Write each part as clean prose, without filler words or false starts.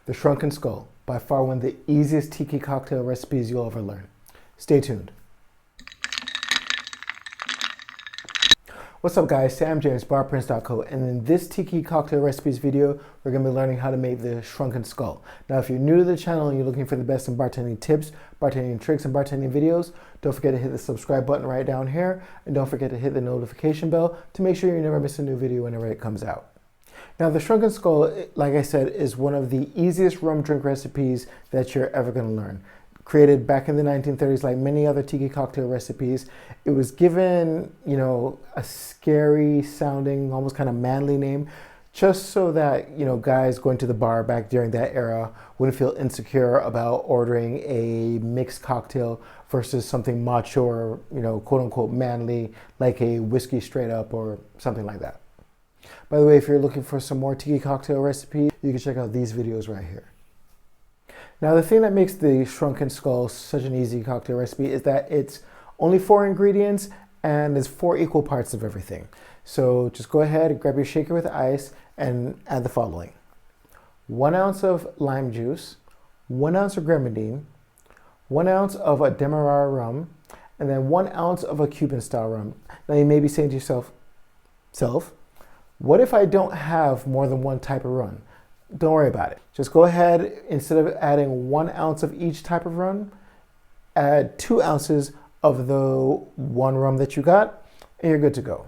The Shrunken Skull, by far one of the easiest tiki cocktail recipes you'll ever learn. Stay tuned. What's up guys, Sam James, Barprints.co, and in this tiki cocktail recipes video, we're going to be learning how to make the Shrunken Skull. Now if you're new to the channel and you're looking for the best in bartending tips, bartending tricks, and bartending videos, don't forget to hit the subscribe button right down here, and don't forget to hit the notification bell to make sure you never miss a new video whenever it comes out. Now the Shrunken Skull, like I said, is one of the easiest rum drink recipes that you're ever going to learn. Created back in the 1930s, like many other tiki cocktail recipes, it was given, a scary sounding, almost kind of manly name, just so that, guys going to the bar back during that era wouldn't feel insecure about ordering a mixed cocktail versus something macho or, quote unquote manly, like a whiskey straight up or something like that. By the way, if you're looking for some more tiki cocktail recipes, you can check out these videos right here. Now the thing that makes the Shrunken Skull such an easy cocktail recipe is that it's only 4 ingredients and there's 4 equal parts of everything. So just go ahead and grab your shaker with ice and add the following. 1 ounce of lime juice, 1 ounce of grenadine, 1 ounce of a Demerara rum, and then 1 ounce of a Cuban style rum. Now you may be saying to yourself, what if I don't have more than one type of rum? Don't worry about it. Just go ahead, instead of adding 1 ounce of each type of rum, add 2 ounces of the one rum that you got, and you're good to go.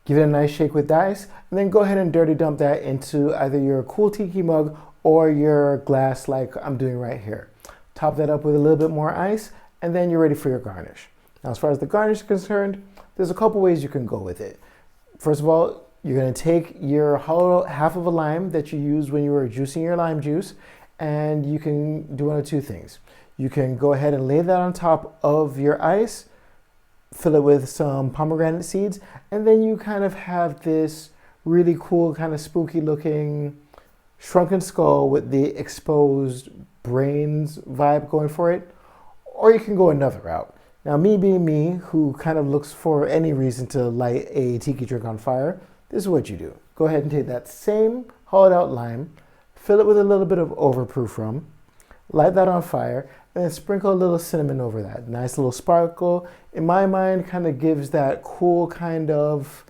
Give it a nice shake with ice, and then go ahead and dirty dump that into either your cool tiki mug or your glass like I'm doing right here. Top that up with a little bit more ice, and then you're ready for your garnish. Now, as far as the garnish is concerned, there's a couple ways you can go with it. First of all, you're going to take your hollow half of a lime that you used when you were juicing your lime juice, and you can do one of 2 things. You can go ahead and lay that on top of your ice, fill it with some pomegranate seeds, and then you kind of have this really cool, kind of spooky looking Shrunken Skull with the exposed brains vibe going for it. Or you can go another route. Now me being me, who kind of looks for any reason to light a tiki drink on fire, this is what you do. Go ahead and take that same hollowed out lime, fill it with a little bit of overproof rum, light that on fire, and then sprinkle a little cinnamon over that. Nice little sparkle. In my mind, kind of gives that cool kind of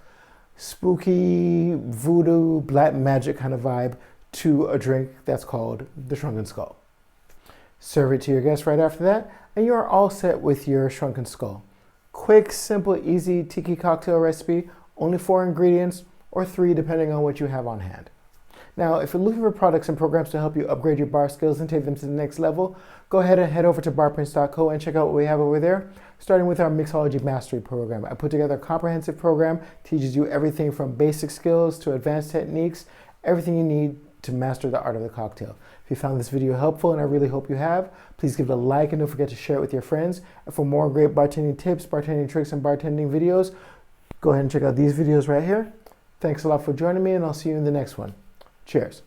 spooky voodoo black magic kind of vibe to a drink that's called the Shrunken Skull. Serve it to your guests right after that, and you're all set with your Shrunken Skull. Quick, simple, easy tiki cocktail recipe. Only 4 ingredients, or 3 depending on what you have on hand. Now, if you're looking for products and programs to help you upgrade your bar skills and take them to the next level, go ahead and head over to Barprints.co and check out what we have over there, starting with our MIXOLOGY Mastery program. I put together a comprehensive program, teaches you everything from basic skills to advanced techniques, everything you need to master the art of the cocktail. If you found this video helpful, and I really hope you have, please give it a like and don't forget to share it with your friends. And for more great bartending tips, bartending tricks, and bartending videos, go ahead and check out these videos right here. Thanks a lot for joining me, and I'll see you in the next one. Cheers.